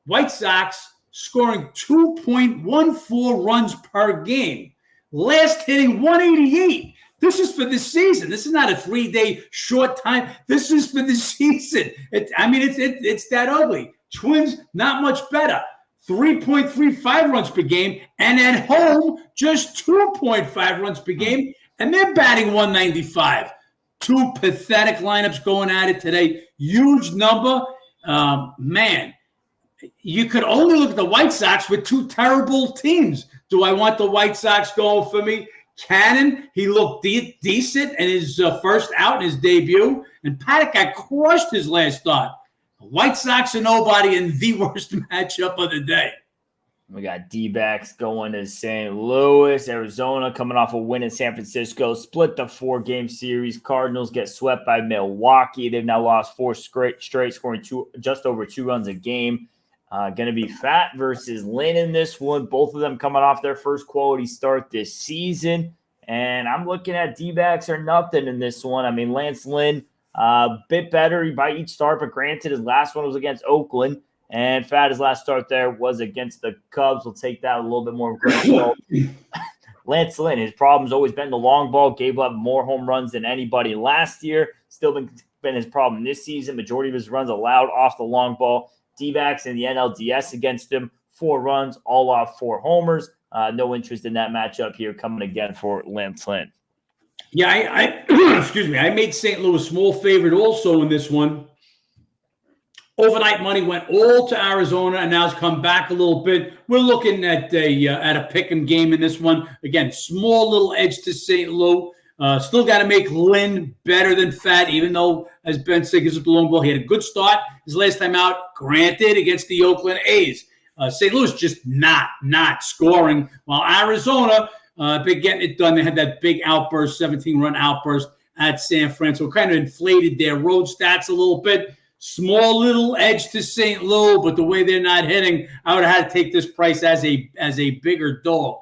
White Sox scoring 2.14 runs per game. Last hitting 188. This is for the season. This is not a 3-day short time. This is for the season. It's that ugly. Twins, not much better. 3.35 runs per game. And at home, just 2.5 runs per game. And they're batting 195. 2 pathetic lineups going at it today. Huge number. Man, you could only look at the White Sox with 2 terrible teams. Do I want the White Sox going for me? Cannon, he looked decent in his first out in his debut. And Paddock got crushed his last start. The White Sox are nobody in the worst matchup of the day. We got D-backs going to St. Louis. Arizona coming off a win in San Francisco. Split the 4-game series. Cardinals get swept by Milwaukee. They've now lost 4 straight, scoring just over 2 runs a game. Going to be Fat versus Lynn in this one. Both of them coming off their first quality start this season. And I'm looking at D-backs or nothing in this one. I mean, Lance Lynn, a bit better by each start, but granted, his last one was against Oakland. And Fat, his last start there was against the Cubs. We'll take that a little bit more grateful. Lance Lynn, his problem's always been the long ball. Gave up more home runs than anybody last year. Still been his problem this season. Majority of his runs allowed off the long ball. D-backs in the NLDS against him, 4 runs, all off 4 homers. No interest in that matchup here coming again for Lance Lynn. Yeah, I excuse me. I made St. Louis small favorite also in this one. Overnight money went all to Arizona and now it's come back a little bit. We're looking at a pick-em game in this one. Again, small little edge to St. Louis. Still got to make Lynn better than Fat, even though, as Ben said, gives up the long ball. He had a good start his last time out, granted, against the Oakland A's. St. Louis just not scoring, while Arizona, been getting it done. They had that big outburst, 17-run outburst at San Francisco. Kind of inflated their road stats a little bit. Small little edge to St. Louis, but the way they're not hitting, I would have had to take this price as a bigger dog.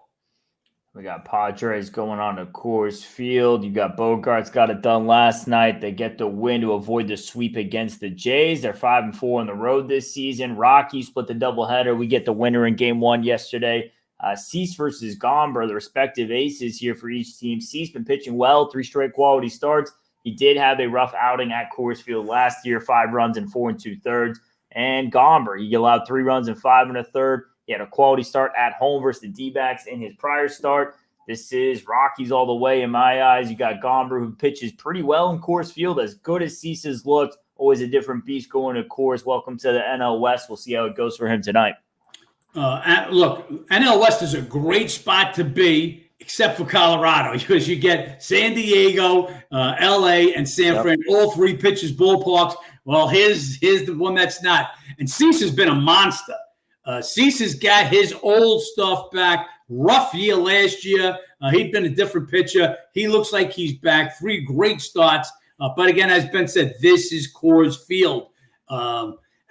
We got Padres going on to Coors Field. You got Bogarts got it done last night. They get the win to avoid the sweep against the Jays. They're 5-4 on the road this season. Rockies split the doubleheader. We get the winner in Game 1 yesterday. Cease versus Gomber, the respective aces here for each team. Cease been pitching well, 3 straight quality starts. He did have a rough outing at Coors Field last year, 5 runs in 4 2/3. And Gomber, he allowed 3 runs in 5 1/3. He had a quality start at home versus the D-backs in his prior start. This is Rockies all the way in my eyes. You got Gomber, who pitches pretty well in Coors Field, as good as Cease's looked. Always a different beast going to Coors. Welcome to the NL West. We'll see how it goes for him tonight. Look, NL West is a great spot to be, except for Colorado, because you get San Diego, LA, and San Fran, all 3 pitches ballparks Well, here's the one that's not. And Cease has been a monster. Cease has got his old stuff back. Rough year last year. He'd been a different pitcher. He looks like he's back. 3 great starts. But again, as Ben said, this is Coors Field.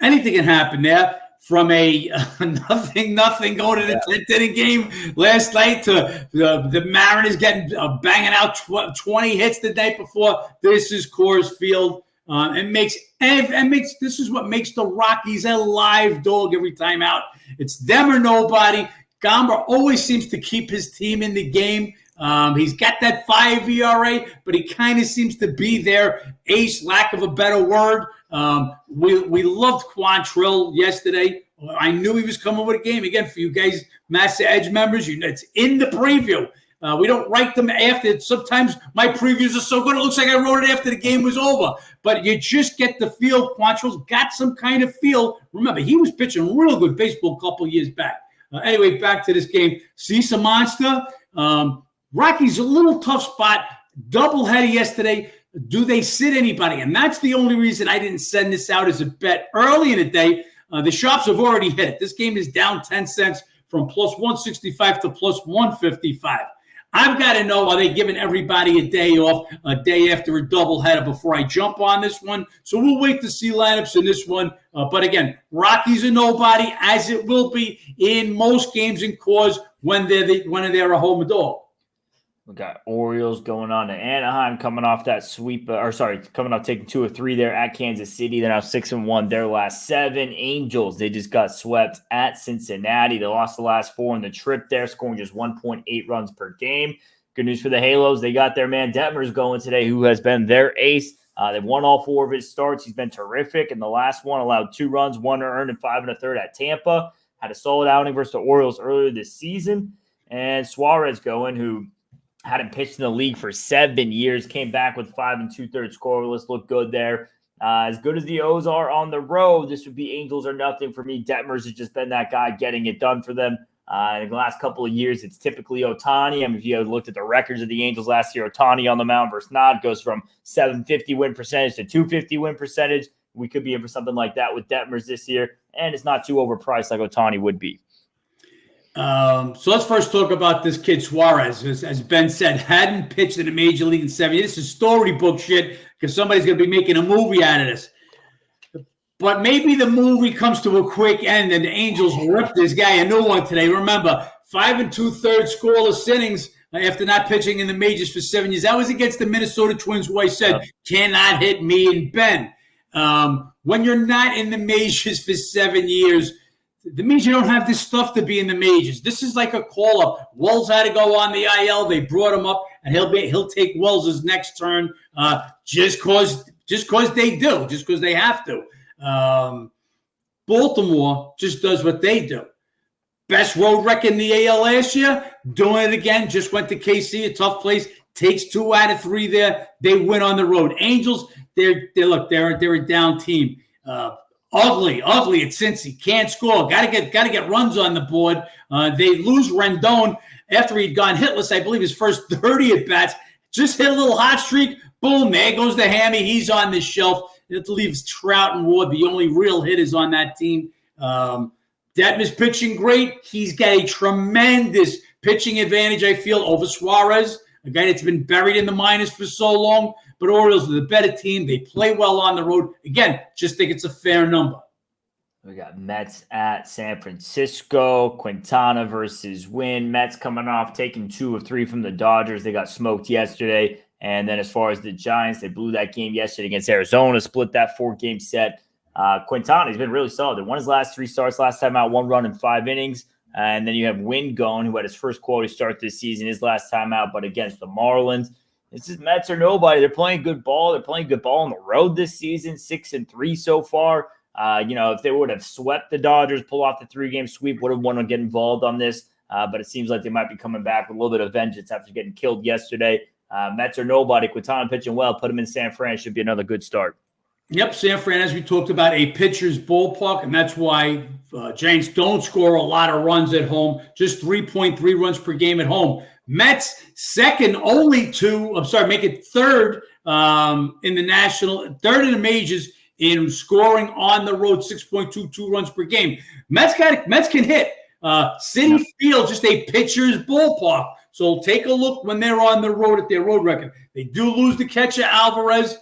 Anything can happen there. From a nothing going to the 10th inning game last night to the Mariners getting banging out 20 hits the night before. This is Coors Field. This is what makes the Rockies a live dog every time out. It's them or nobody. Gomber always seems to keep his team in the game. He's got that 5 ERA, but he kind of seems to be their ace, lack of a better word. We loved Quantrill yesterday. I knew he was coming with a game. Again, for you guys, Master Edge members, it's in the preview. We don't write them after. Sometimes my previews are so good, it looks like I wrote it after the game was over. But you just get the feel. Quantrill's got some kind of feel. Remember, he was pitching real good baseball a couple years back. Anyway, back to this game. Cease a monster. Rockies a little tough spot. Doubleheader yesterday. Do they sit anybody? And that's the only reason I didn't send this out as a bet early in the day. The shops have already hit it. This game is down 10 cents from plus 165 to plus 155. I've got to know, are they giving everybody a day off, a day after a doubleheader before I jump on this one? So we'll wait to see lineups in this one. But again, Rockies are nobody, as it will be in most games in Coors when they're a home dog. We got Orioles going on to Anaheim, coming off that sweep, coming off taking 2 of 3 there at Kansas City. They're now 6-1 their last 7. Angels, they just got swept at Cincinnati. They lost the last 4 in the trip there, scoring just 1.8 runs per game. Good news for the Halos. They got their man Detmers going today, who has been their ace. They've won all 4 of his starts. He's been terrific. In the last one, allowed 2 runs, 1 earned, and 5 1/3 at Tampa. Had a solid outing versus the Orioles earlier this season. And Suarez going, who hadn't pitched in the league for 7 years, came back with 5 2/3 scoreless, looked good there. As good as the O's are on the road, this would be Angels or nothing for me. Detmers has just been that guy getting it done for them. In the last couple of years, it's typically Ohtani. I mean, if you looked at the records of the Angels last year, Ohtani on the mound versus not goes from 750 win percentage to 250 win percentage. We could be in for something like that with Detmers this year, and it's not too overpriced like Ohtani would be. So let's first talk about this kid Suarez. As Ben said, hadn't pitched in a major league in 7 years. This is storybook shit because somebody's going to be making a movie out of this. But maybe the movie comes to a quick end and the Angels rip this guy a new one today. Remember, 5 2/3 scoreless innings after not pitching in the majors for 7 years. That was against the Minnesota Twins, who I said cannot hit me and Ben. When you're not in the majors for 7 years, that means you don't have this stuff to be in the majors. This is like a call-up. Wells had to go on the IL. They brought him up, and he'll take Wells' next turn just because they do, just because they have to. Baltimore just does what they do. Best road record in the AL last year, doing it again. Just went to KC, a tough place. Takes 2 out of 3 there. They win on the road. Angels, they're a down team. Ugly at Cincy. Can't score. Got to get runs on the board. They lose Rendon after he'd gone hitless. I believe his first 30 at bats. Just hit a little hot streak. Boom! There goes the hammy. He's on the shelf. It leaves Trout and Ward, the only real hitters on that team. Detmer's pitching great. He's got a tremendous pitching advantage, I feel, over Suarez, a guy that's been buried in the minors for so long. But Orioles are the better team. They play well on the road. Again, just think it's a fair number. We got Mets at San Francisco. Quintana versus Wynn. Mets coming off taking 2 of 3 from the Dodgers. They got smoked yesterday. And then as far as the Giants, they blew that game yesterday against Arizona, split that 4-game set. Quintana has been really solid. They won his last 3 starts. Last time out, 1 run in 5 innings. And then you have Wynn going, who had his first quality start this season, his last time out, but against the Marlins. This is Mets or nobody. They're playing good ball. They're playing good ball on the road this season, 6-3 so far. If they would have swept the Dodgers, pull off the 3-game sweep, would have wanted to get involved on this. But it seems like they might be coming back with a little bit of vengeance after getting killed yesterday. Mets or nobody. Quintana pitching well. Put him in San Fran. Should be another good start. Yep, San Fran, as we talked about, a pitcher's ballpark, and that's why Giants don't score a lot of runs at home, just 3.3 runs per game at home. Mets second only to, make it third in the majors in scoring on the road, 6.22 runs per game. Mets can hit. Citi Field, just a pitcher's ballpark. So take a look when they're on the road at their road record. They do lose the catcher, Alvarez.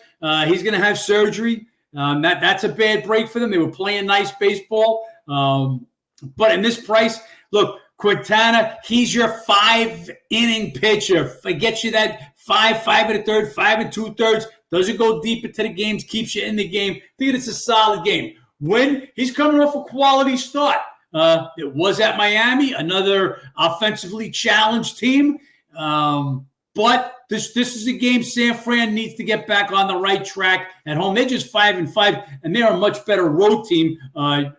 He's going to have surgery. That's a bad break for them. They were playing nice baseball. But in this price, look, Quintana, he's your 5-inning pitcher. Get you that 5 1/3, 5 2/3. Doesn't go deep into the games, keeps you in the game. I think it's a solid game. When he's coming off a quality start. It was at Miami, another offensively challenged team. But this is a game San Fran needs to get back on the right track at home. They're just 5-5, and they're a much better road team. A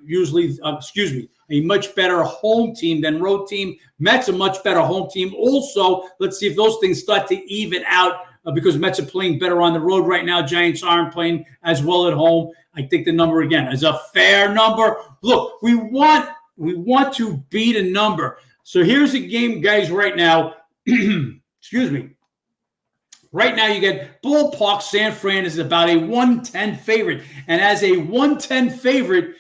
much better home team than road team. Mets a much better home team. Also, let's see if those things start to even out because Mets are playing better on the road right now. Giants aren't playing as well at home. I think the number, again, is a fair number. Look, we want to beat a number. So here's a game, guys, right now. Excuse me. Right now, you get ballpark. San Fran is about a 110 favorite. And as a 110 favorite,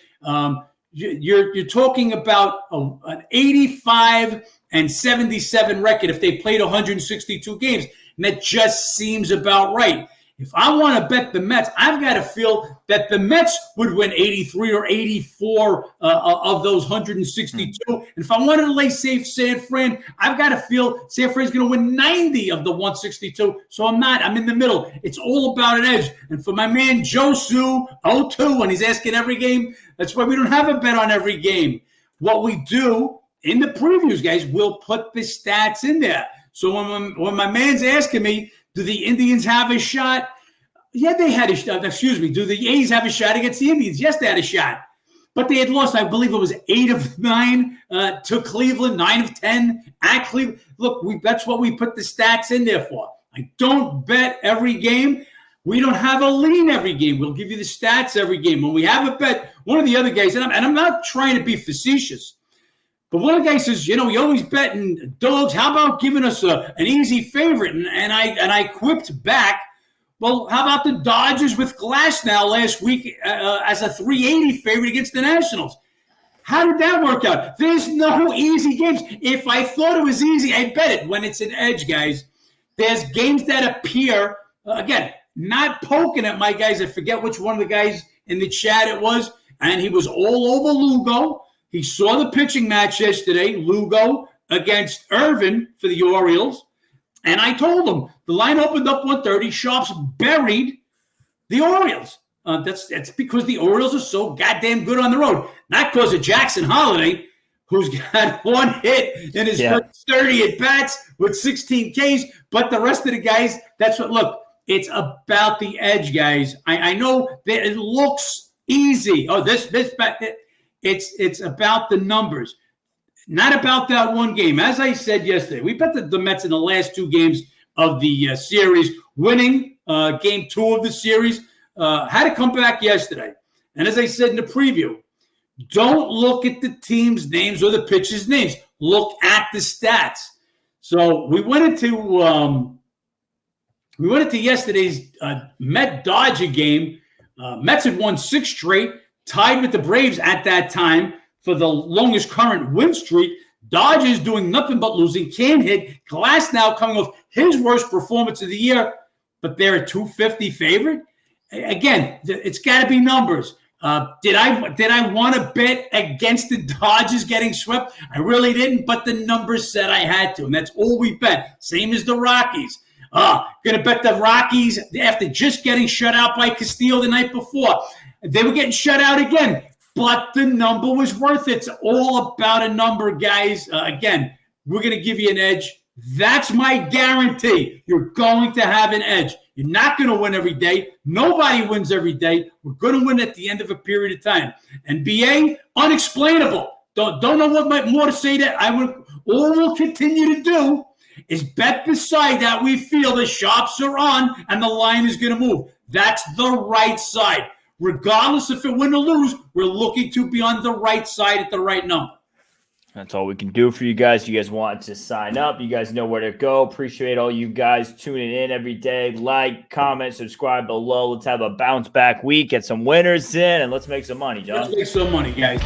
you're talking about an 85-77 record if they played 162 games. And that just seems about right. If I want to bet the Mets, I've got to feel that the Mets would win 83 or 84 of those 162. And if I wanted to lay safe San Fran, I've got to feel San Fran's going to win 90 of the 162. So I'm not. I'm in the middle. It's all about an edge. And for my man Josu 02, when he's asking every game, that's why we don't have a bet on every game. What we do in the previews, guys, we'll put the stats in there. So when my man's asking me, do the Indians have a shot? Yeah, they had a shot. Excuse me. Do the A's have a shot against the Indians? Yes, they had a shot. But they had lost, I believe it was 8 of 9 to Cleveland, 9 of 10 at Cleveland. Look, that's what we put the stats in there for. I don't bet every game. We don't have a lean every game. We'll give you the stats every game. When we have a bet, one of the other guys, and I'm not trying to be facetious, but one of the guys says, you're always betting dogs. How about giving us an easy favorite? And I quipped back, well, how about the Dodgers with Glasnow last week as a 380 favorite against the Nationals? How did that work out? There's no easy games. If I thought it was easy, I bet it. When it's an edge, guys, there's games that appear, again, not poking at my guys. I forget which one of the guys in the chat it was, and he was all over Lugo. He saw the pitching match yesterday, Lugo against Irvin for the Orioles. And I told him the line opened up 130. Sharps buried the Orioles. That's because the Orioles are so goddamn good on the road. Not because of Jackson Holiday, who's got one hit in his first 30 at-bats with 16 Ks. But the rest of the guys, that's what, look, it's about the edge, guys. I know that it looks easy. Oh, it's about the numbers, not about that one game. As I said yesterday, we bet the Mets in the last 2 games of the series, winning game 2 of the series. Had to come back yesterday. And as I said in the preview, don't look at the team's names or the pitchers' names. Look at the stats. So we went into yesterday's Met-Dodger game. Mets had won 6 straight. Tied with the Braves at that time for the longest current win streak. Dodgers doing nothing but losing. Can't hit. Glasnow coming off his worst performance of the year, but they're a 250 favorite. Again, it's got to be numbers. Did I want to bet against the Dodgers getting swept? I really didn't, but the numbers said I had to, and that's all we bet. Same as the Rockies. Going to bet the Rockies after just getting shut out by Castillo the night before. They were getting shut out again, but the number was worth it. It's all about a number, guys. Again, we're going to give you an edge. That's my guarantee. You're going to have an edge. You're not going to win every day. Nobody wins every day. We're going to win at the end of a period of time. And BA, unexplainable. Don't know what more to say that. All we'll continue to do is bet the side that we feel the sharps are on and the line is going to move. That's the right side. Regardless if it win or lose, we're looking to be on the right side at the right number. That's all we can do for you guys. You guys want to sign up, you guys know where to go. Appreciate all you guys tuning in every day. Like, comment, subscribe below. Let's have a bounce back week, get some winners in, and let's make some money, John. Let's make some money, guys.